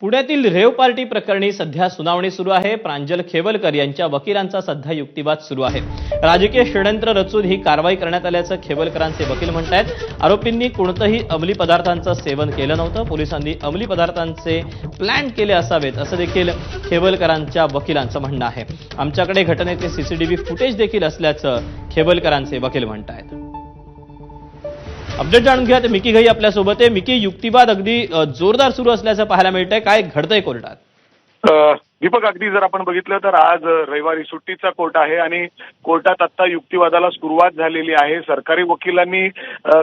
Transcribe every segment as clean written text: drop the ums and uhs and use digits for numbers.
पुण्यातील rave party प्रकरणी सध्या सुनावणी सुरू आहे। प्रांजल खेवलकर यांच्या वकिलांचा सध्या युक्तिवाद सुरू आहे। राजकीय षडयंत्र रचून ही कारवाई करण्यात आल्याचं खेवलकरांचे वकील म्हणतात। आरोपींनी कोणतेही अंमली पदार्थांचं सेवन केलं नव्हतं। पोलिसांनी अंमली पदार्थांचे प्लॅन केले असावेत असं देखील खेवलकरांच्या वकिलांचं म्हणणं आहे। आमच्याकडे घटनेचे सीसीटीव्ही फुटेज देखील असल्याचं खेवलकरांचे वकील म्हणतात। अपडेट जाणून घ्या। मिकी घई आपल्या सोबत आहे। मिकी, युक्तिवाद अगदी जोरदार सुरू असल्याचं पाहायला मिळतंय, काय घडतंय कोर्टात? दीपक, अगदी जर आपण बघितलं तर आज रविवारी सुट्टीचा कोर्ट आहे आणि कोर्टात आता युक्तिवादाला सुरुवात झालेली आहे। सरकारी वकिलांनी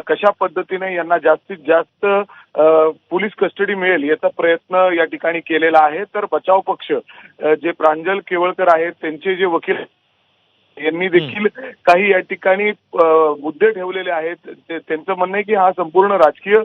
कशा पद्धतीने यांना जास्तीत जास्त पोलीस कस्टडी मिळेल याचा प्रयत्न या ठिकाणी केलेला आहे। तर बचाव पक्ष जे प्रांजल खेवलकर आहेत त्यांचे जे वकील यांनी देखील काही या ठिकाणी मुद्दे ठेवलेले आहेत। त्यांचं म्हणणं आहे की हा संपूर्ण राजकीय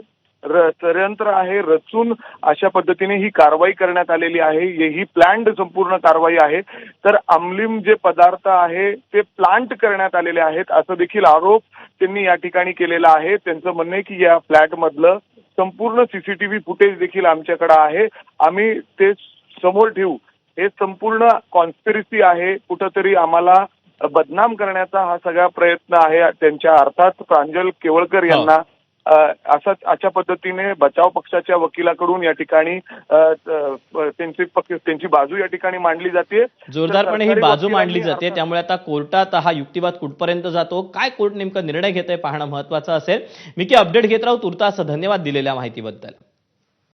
षडयंत्र आहे, रचून अशा पद्धतीने ही कारवाई करण्यात आलेली आहे। ही प्लॅन्ड संपूर्ण कारवाई आहे। तर अंमली जे पदार्थ आहे ते प्लांट करण्यात आलेले आहेत असं देखील आरोप त्यांनी या ठिकाणी केलेला आहे। त्यांचं म्हणणं आहे की या फ्लॅटमधलं संपूर्ण सीसीटीव्ही फुटेज देखील आमच्याकडे आहे, आम्ही ते समोर ठेवू। हे संपूर्ण कॉन्स्पिरसी आहे, कुठंतरी आम्हाला बदनाम करण्याचा हा सगळा प्रयत्न आहे त्यांच्या, अर्थात प्रांजल खेवलकर यांना अशा पद्धतीने बचाव पक्षाच्या वकिलाकडून या ठिकाणी त्यांची बाजू या ठिकाणी मांडली जाते। जोरदारपणे ही बाजू मांडली जाते। त्यामुळे आता कोर्टात हा युक्तिवाद कुठपर्यंत जातो, काय कोर्ट नेमका निर्णय घेतोय पाहणं महत्त्वाचं असेल। मिकी, अपडेट घेत राहू। तुर्तास धन्यवाद दिलेल्या माहितीबद्दल।